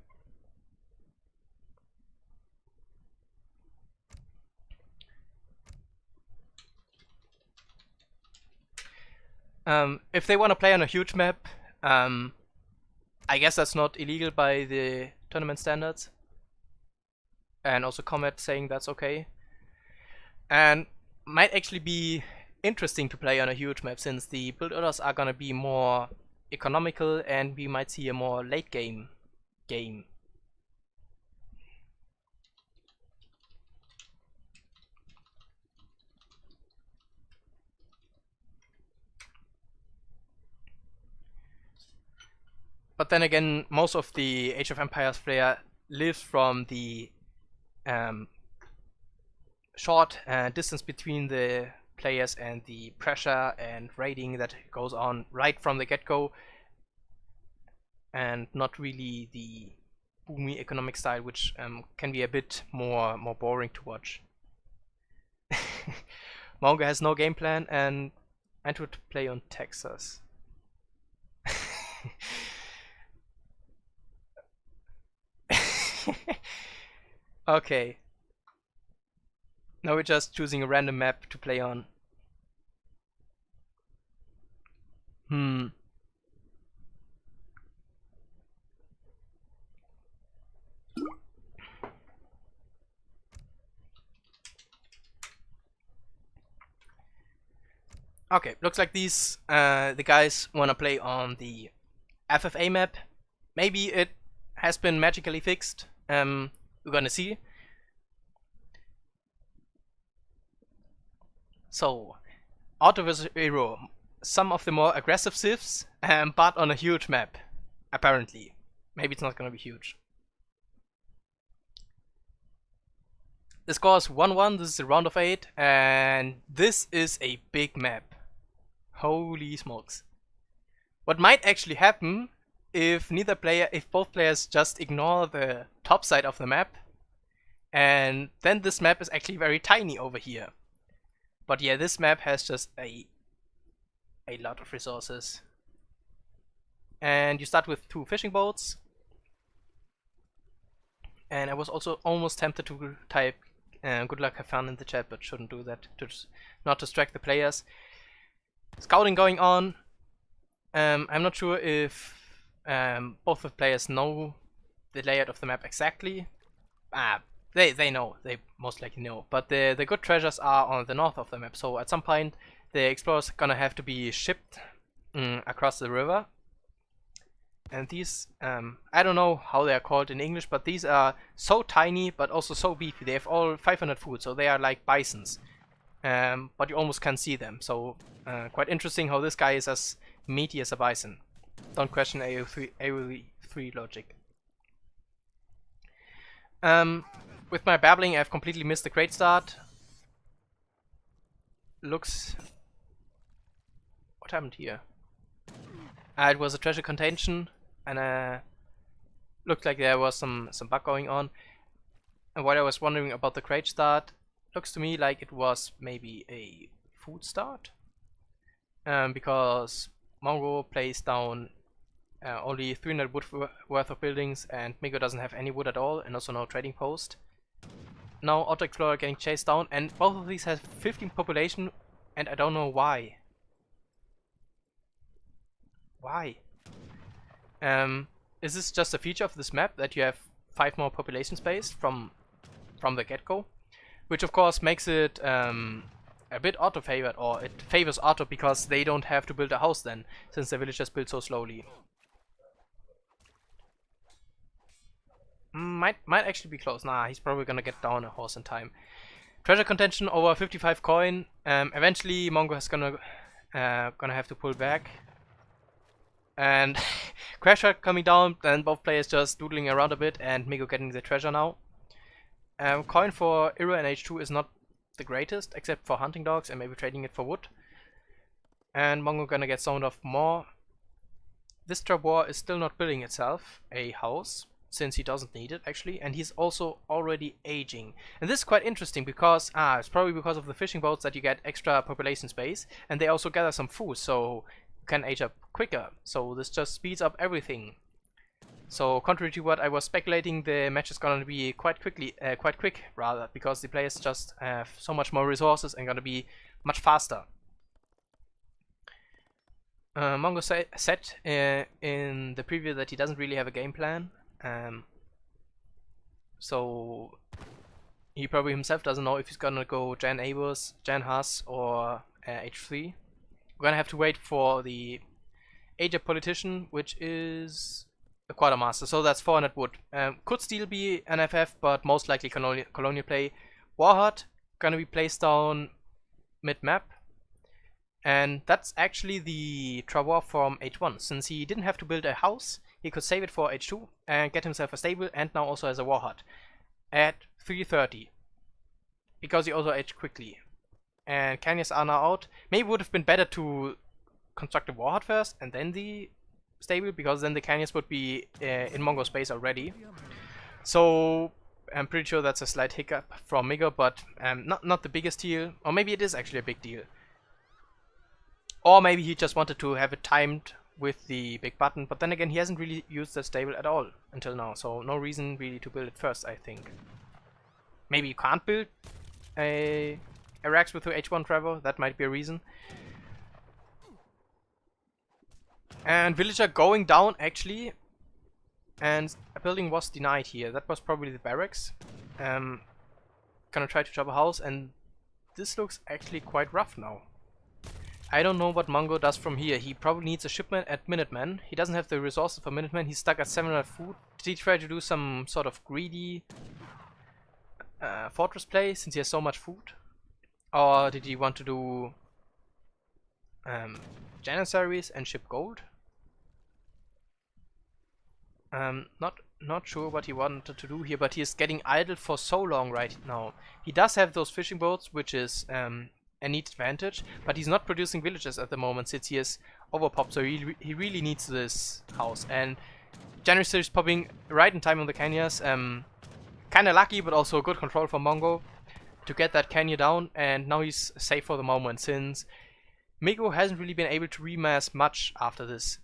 If they want to play on a huge map, I guess that's not illegal by the tournament standards. And also Comet saying that's okay. And might actually be interesting to play on a huge map, since the build orders are gonna be more economical and we might see a more late game. But then again, most of the Age of Empires player lives from the short distance between the players and the pressure and raiding that goes on right from the get-go, and not really the boomy economic style, which can be a bit more boring to watch. Mongo has no game plan and would play on Texas. Okay. Now we're just choosing a random map to play on. Okay, looks like these the guys wanna play on the FFA map. Maybe it has been magically fixed. We're gonna see. So, Otto vs. Iro, some of the more aggressive civs, but on a huge map, apparently. Maybe it's not gonna be huge. The score is 1-1, this is a round of 8, and this is a big map. Holy smokes. What might actually happen if both players just ignore the top side of the map, and then this map is actually very tiny over here. But yeah, this map has just a lot of resources. And you start with 2 fishing boats. And I was also almost tempted to type good luck, have fun in the chat, but shouldn't do that to not distract the players. Scouting going on. I'm not sure if both the players know the layout of the map exactly. They know, they most likely know. But the good treasures are on the north of the map, so at some point the explorers are gonna have to be shipped across the river. And these, I don't know how they are called in English, but these are so tiny but also so beefy. They have all 500 food, so they are like bisons. But you almost can't see them. So quite interesting how this guy is as meaty as a bison. Don't question AoE3 logic. With my babbling, I've completely missed the great start. Looks... What happened here? It was a treasure contention, and looked like there was some bug going on. And while I was wondering about the great start, looks to me like it was maybe a food start. Because Mongo plays down only 300 wood worth of buildings, and Migo doesn't have any wood at all, and also no trading post. Now Auto Explorer getting chased down, and both of these have 15 population, and I don't know why. Why? Is this just a feature of this map that you have 5 more population space from the get-go? Which of course makes it a bit auto-favored, or it favors auto because they don't have to build a house then, since the villagers build so slowly. Might actually be close. Nah, he's probably gonna get down a horse in time. Treasure contention over 55 coin. Eventually Mongo is gonna have to pull back. And Crash Shot coming down, then both players just doodling around a bit, and Migo getting the treasure now. Coin for Iro and H2 is not the greatest, except for hunting dogs and maybe trading it for wood. And Mongo gonna get zoned off more. This Trabor is still not building itself a house, since he doesn't need it actually, and he's also already aging. And this is quite interesting because it's probably because of the fishing boats that you get extra population space, and they also gather some food, so you can age up quicker. So this just speeds up everything. So contrary to what I was speculating, the match is gonna be quite quick rather, because the players just have so much more resources and gonna be much faster. Mongo said in the preview that he doesn't really have a game plan. So he probably himself doesn't know if he's gonna go Jan Abus, Jan Haas, or H3. We're gonna have to wait for the Age of Politician, which is a quartermaster, so that's 400 wood. Could still be an FF, but most likely colonial play. Warheart gonna be placed down mid-map, and that's actually the Trabor from H1. Since he didn't have to build a house, he could save it for H2 and get himself a stable, and now also has a Warheart at 330. Because he also aged quickly. And Canyons are now out. Maybe would have been better to construct a Warheart first and then the stable, because then the Canyons would be in Mongo space already. So I'm pretty sure that's a slight hiccup from Migo, but not the biggest deal. Or maybe it is actually a big deal. Or maybe he just wanted to have it timed with the big button, but then again he hasn't really used that stable at all until now, so no reason really to build it first, I think. Maybe you can't build a Rex with the H1 Trevor, that might be a reason. And villager going down actually, and a building was denied here. That was probably the barracks. Gonna try to chop a house, and this looks actually quite rough now. I don't know what Mongo does from here. He probably needs a shipment at Minutemen. He doesn't have the resources for Minutemen. He's stuck at 700 food. Did he try to do some sort of greedy fortress play since he has so much food? Or did he want to do Janissaries and ship gold? Not sure what he wanted to do here, but he is getting idle for so long right now. He does have those fishing boats, which is a neat advantage, but he's not producing villages at the moment since he is overpopped, so he really needs this house. And January is popping right in time on the Canyons. Kinda lucky, but also good control from Mongo to get that Canyon down, and now he's safe for the moment since Migo hasn't really been able to remass much after this.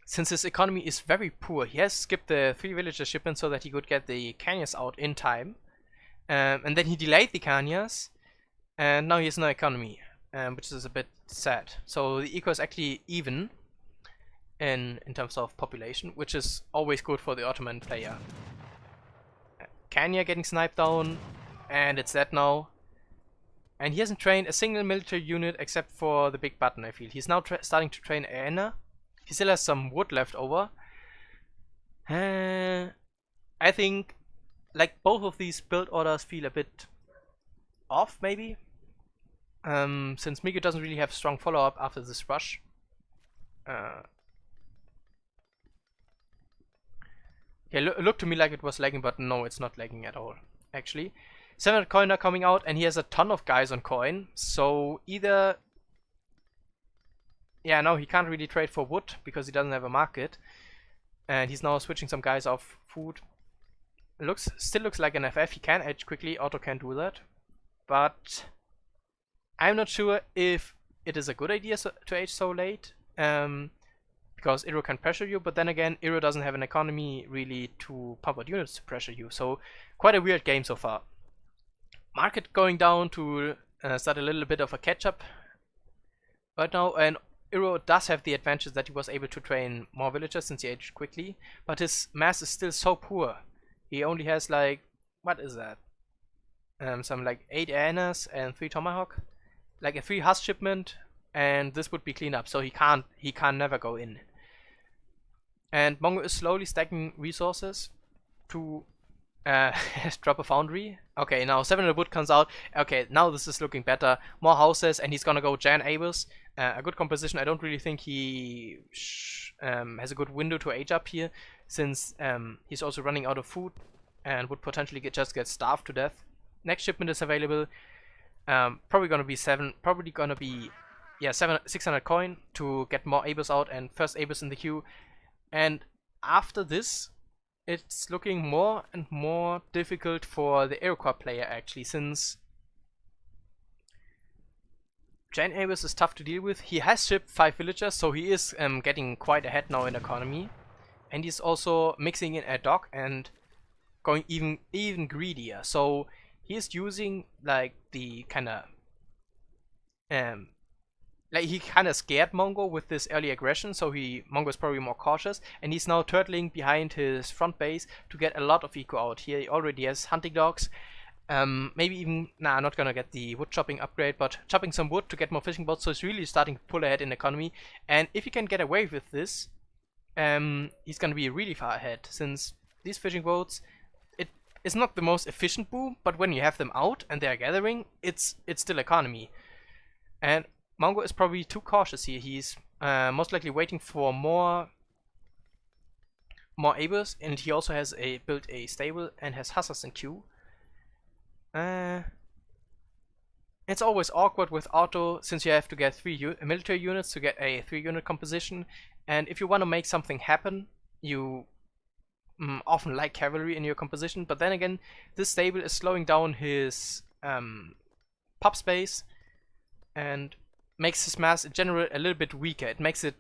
Since his economy is very poor, he has skipped the 3 villager shipments so that he could get the Canyons out in time. And then he delayed the Canyons, and now he has no economy, which is a bit sad. So the eco is actually even in terms of population, which is always good for the Ottoman player. Kanya getting sniped down, and it's dead now. And he hasn't trained a single military unit except for the big button, I feel. He's now starting to train Aena. He still has some wood left over, I think like both of these build orders feel a bit off, maybe. Since Migo doesn't really have strong follow-up after this rush. Yeah, look to me like it was lagging, but no, it's not lagging at all, actually. 700 coin are coming out, and he has a ton of guys on coin, so either... Yeah, no, he can't really trade for wood, because he doesn't have a market. And he's now switching some guys off food. Still looks like an FF, he can edge quickly, Otto can't do that. But I'm not sure if it is a good idea to age so late. Because Iro can pressure you, but then again, Iro doesn't have an economy really to pump out units to pressure you, so quite a weird game so far. Market going down to start a little bit of a catch-up right now, and Iro does have the advantage that he was able to train more villagers since he aged quickly, but his mass is still so poor. He only has like, what is that? Some like 8 Aenas and 3 Tomahawk, like a 3 Husk shipment, and this would be clean up, so he can't never go in. And Mongo is slowly stacking resources to drop a foundry. Okay, now 700 wood comes out. Okay, now this is looking better. More houses, and he's gonna go Jan Abus. A good composition. I don't really think he has a good window to age up here, since he's also running out of food and would potentially just get starved to death. Next shipment is available. Probably gonna be 600 coin to get more Abus out and first Abus in the queue. And after this, it's looking more and more difficult for the Iroquois player actually, since Jan Abus is tough to deal with. He has shipped 5 villagers, so he is getting quite ahead now in economy. And he's also mixing in a dock and going even greedier. So he is using like the kinda like he kinda scared Mongo with this early aggression, so Mongo is probably more cautious, and he's now turtling behind his front base to get a lot of eco out. Here he already has hunting dogs. Maybe even, not gonna get the wood chopping upgrade, but chopping some wood to get more fishing boats, so he's really starting to pull ahead in economy. And if he can get away with this, he's gonna be really far ahead, since these fishing boats, it's not the most efficient boom, but when you have them out and they're gathering, it's still economy. And Mongo is probably too cautious here. He's most likely waiting for more Abus, and he also has built a stable and has hussars in queue. It's always awkward with Otto, since you have to get 3 military units to get a 3-unit composition, and if you want to make something happen, you often like cavalry in your composition, but then again, this stable is slowing down his pop space and makes his mass in general a little bit weaker. It makes it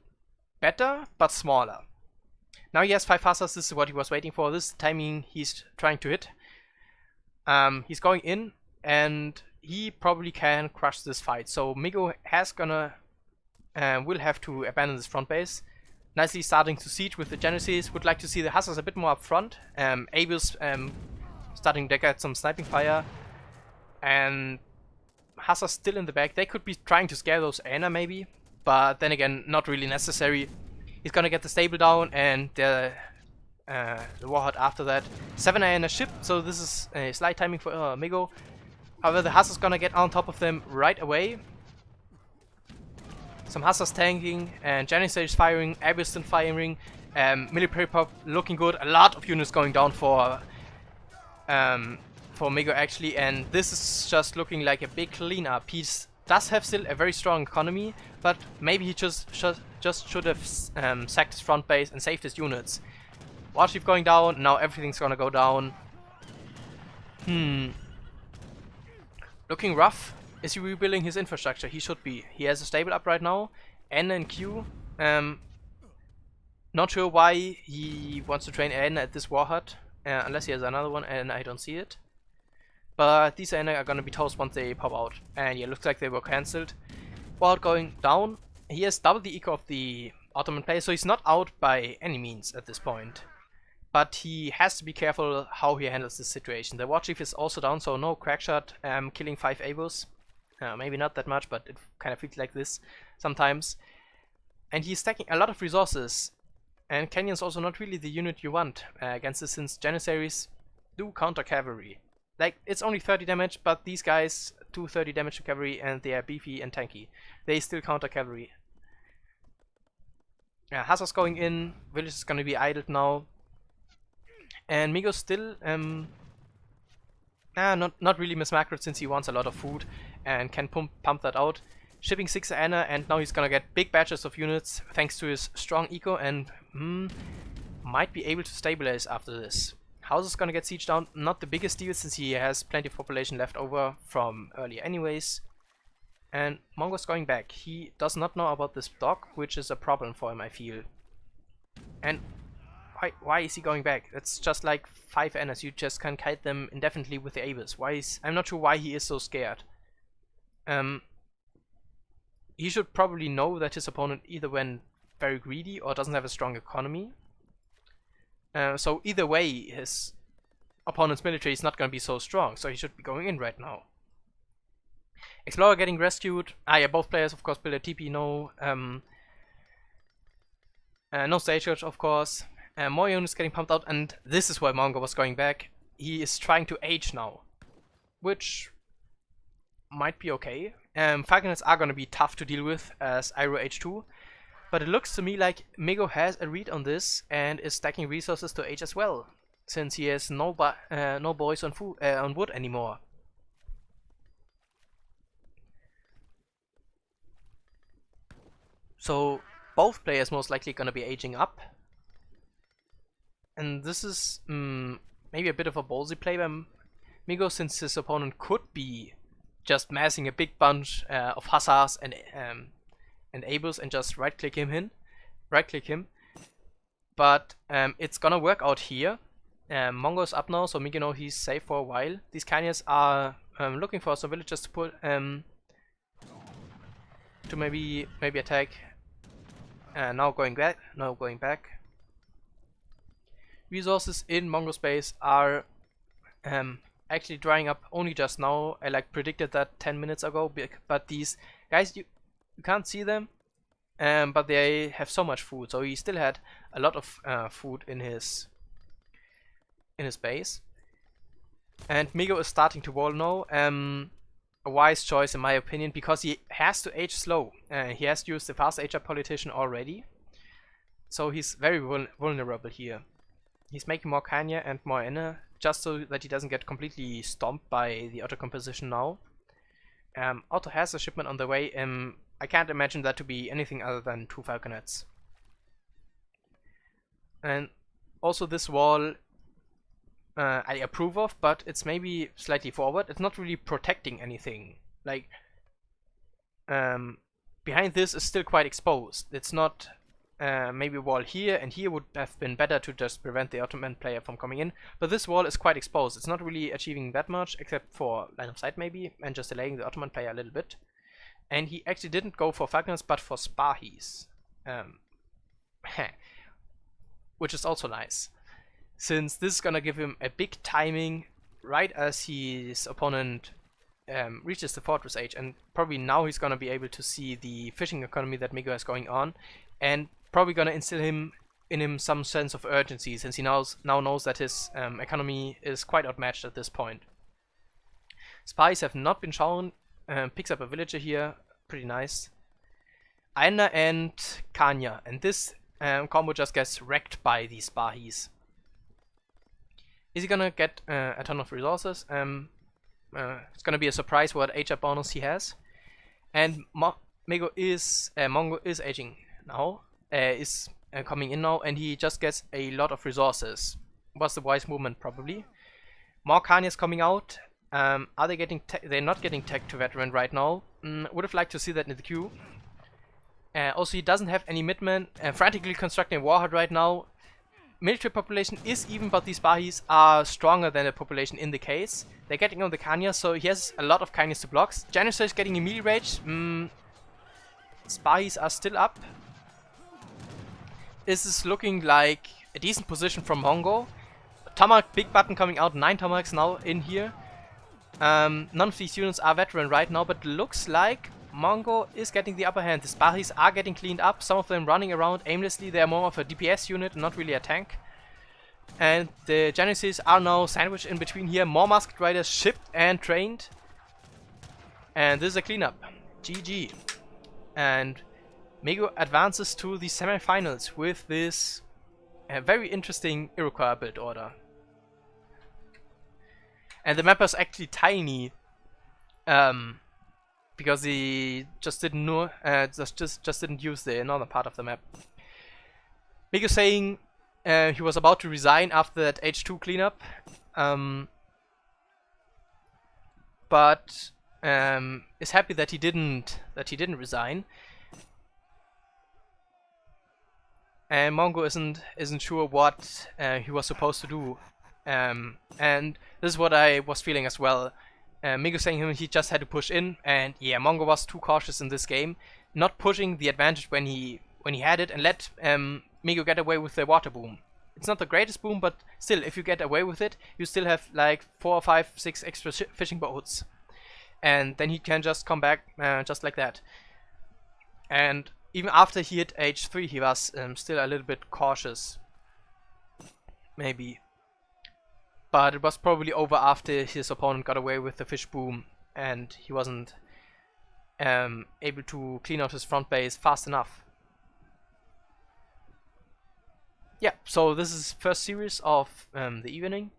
better, but smaller. Now he has 5 hussars. This is what he was waiting for. This is the timing he's trying to hit. He's going in, and he probably can crush this fight. So Migo will have to abandon this front base. Nicely starting to siege with the Genesis. Would like to see the hussars a bit more up front. Abus starting to get some sniping fire, and hussars still in the back. They could be trying to scare those Aena maybe, but then again, not really necessary. He's gonna get the stable down and the warhead after that. 7 Aena ship, so this is a slight timing for Migo. However, the hussars gonna get on top of them right away. Some hussars tanking, and Janissaries firing, Abyston firing, military pop looking good. A lot of units going down for Migo actually, and this is just looking like a big cleanup. He does have still a very strong economy, but maybe he just should have sacked his front base and saved his units. Warship going down, now everything's gonna go down. Looking rough. Is he rebuilding his infrastructure? He should be. He has a stable up right now. N and Q. Not sure why he wants to train N at this warhead. Unless he has another one and I don't see it. But these N are gonna be toast once they pop out. And yeah, looks like they were cancelled. Warhead going down. He has double the eco of the Ottoman player, so he's not out by any means at this point. But he has to be careful how he handles this situation. The War Chief is also down, so no crackshot killing 5 Abus. Maybe not that much, but it kind of feels like this sometimes. And he's stacking a lot of resources And Canyon's also not really the unit you want against this, since Janissaries do counter cavalry. Like, it's only 30 damage, but these guys do 30 damage to cavalry, and they are beefy and tanky. They still counter cavalry. Hussars going in, village is gonna be idled now. And Migo's still not really mismacroed, since he wants a lot of food and can pump that out. Shipping 6 Anna, and now he's gonna get big batches of units thanks to his strong eco, and might be able to stabilize after this. House is gonna get sieged down, not the biggest deal since he has plenty of population left over from earlier anyways. And Mongo's going back. He does not know about this dock, which is a problem for him, I feel. And why is he going back? It's just like 5 Annas, you just can kite them indefinitely with the Abyss. I'm not sure why he is so scared. He should probably know that his opponent either went very greedy or doesn't have a strong economy. So either way, his opponent's military is not going to be so strong, so he should be going in right now. Explorer getting rescued. Yeah, both players of course build a TP, no stagecoach of course. More units getting pumped out, and this is why Mongo was going back. He is trying to age now, which might be okay. Falconets are gonna be tough to deal with as Iro-H2, but it looks to me like Migo has a read on this and is stacking resources to age as well, since he has no boys on wood anymore. So both players most likely gonna be aging up, and this is maybe a bit of a ballsy play by Migo, since his opponent could be just massing a big bunch of hussars and Abels and just right click him. But it's gonna work out here. Mongo's up now, so Migo knows he's safe for a while. These Kanyas are looking for some villagers to put to maybe attack. Now going back. Resources in Mongo space are actually drying up only just now. I like predicted that 10 minutes ago, but these guys, you can't see them, but they have so much food, so he still had a lot of food in his base. And Migo is starting to wall now. A wise choice in my opinion, because he has to age slow. He has used the fast ager politician already, so he's very vulnerable here. He's making more Kanya and more Enna, just so that he doesn't get completely stomped by the Otto composition now. Otto has a shipment on the way. I can't imagine that to be anything other than 2 falconets. And also this wall I approve of, but it's maybe slightly forward. It's not really protecting anything. Like, behind this is still quite exposed. It's not maybe a wall here and here would have been better to just prevent the Ottoman player from coming in, but this wall is quite exposed. It's not really achieving that much, except for line of sight maybe, and just delaying the Ottoman player a little bit. And he actually didn't go for falconers, but for spahis, which is also nice, since this is gonna give him a big timing right as his opponent reaches the fortress age, and probably now he's gonna be able to see the fishing economy that Migo has going on, and probably gonna instill in him some sense of urgency, since he now knows that his economy is quite outmatched at this point. Spies have not been shown. Picks up a villager here, pretty nice. Aina and Kanya, and this combo just gets wrecked by these Spahis. Is he gonna get a ton of resources? It's gonna be a surprise what Ager bonus he has. And Mongo is aging now, is coming in now, and he just gets a lot of resources. Was the wise movement probably. More Kanyas coming out. Are they getting they're not getting tech to veteran right now. Would have liked to see that in the queue. Also, he doesn't have any midmen. Frantically constructing a warhead right now. Military population is even, but these Spahis are stronger than the population in the case. They're getting on the Kanya, so he has a lot of Kanyas to block. Janissary is getting a melee rage. Spahis are still up. This is looking like a decent position from Mongo. Tomahawk, big button coming out. 9 Tomahawks now in here. None of these units are veteran right now, but looks like Mongo is getting the upper hand. The Spahis are getting cleaned up, some of them running around aimlessly. They're more of a DPS unit, not really a tank. And the Genesis are now sandwiched in between here. More Masked Riders shipped and trained. And this is a cleanup. GG. And Mego advances to the semifinals with this very interesting Iroquois build order. And the map is actually tiny. Because he just didn't know, just didn't use the northern part of the map. Mego saying he was about to resign after that H2 cleanup, but is happy that he didn't resign. And Mongo isn't sure what he was supposed to do, and this is what I was feeling as well. Mego saying he just had to push in, and yeah, Mongo was too cautious in this game, not pushing the advantage when he had it, and let Mego get away with the water boom. It's not the greatest boom, but still, if you get away with it, you still have like 4, 5, 6 extra fishing boats, and then he can just come back just like that. And even after he hit H3, he was still a little bit cautious, maybe. But it was probably over after his opponent got away with the fish boom and he wasn't able to clean out his front base fast enough. Yeah, so this is first series of the evening.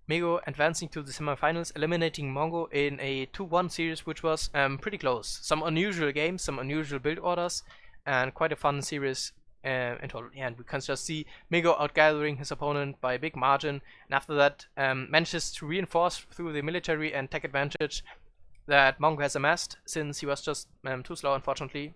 Mego advancing to the semifinals, eliminating Mongo in a 2-1 series, which was pretty close. Some unusual games, some unusual build orders, and quite a fun series in total. Yeah, and we can just see Mego outgathering his opponent by a big margin, and after that manages to reinforce through the military and tech advantage that Mongo has amassed, since he was just too slow, unfortunately.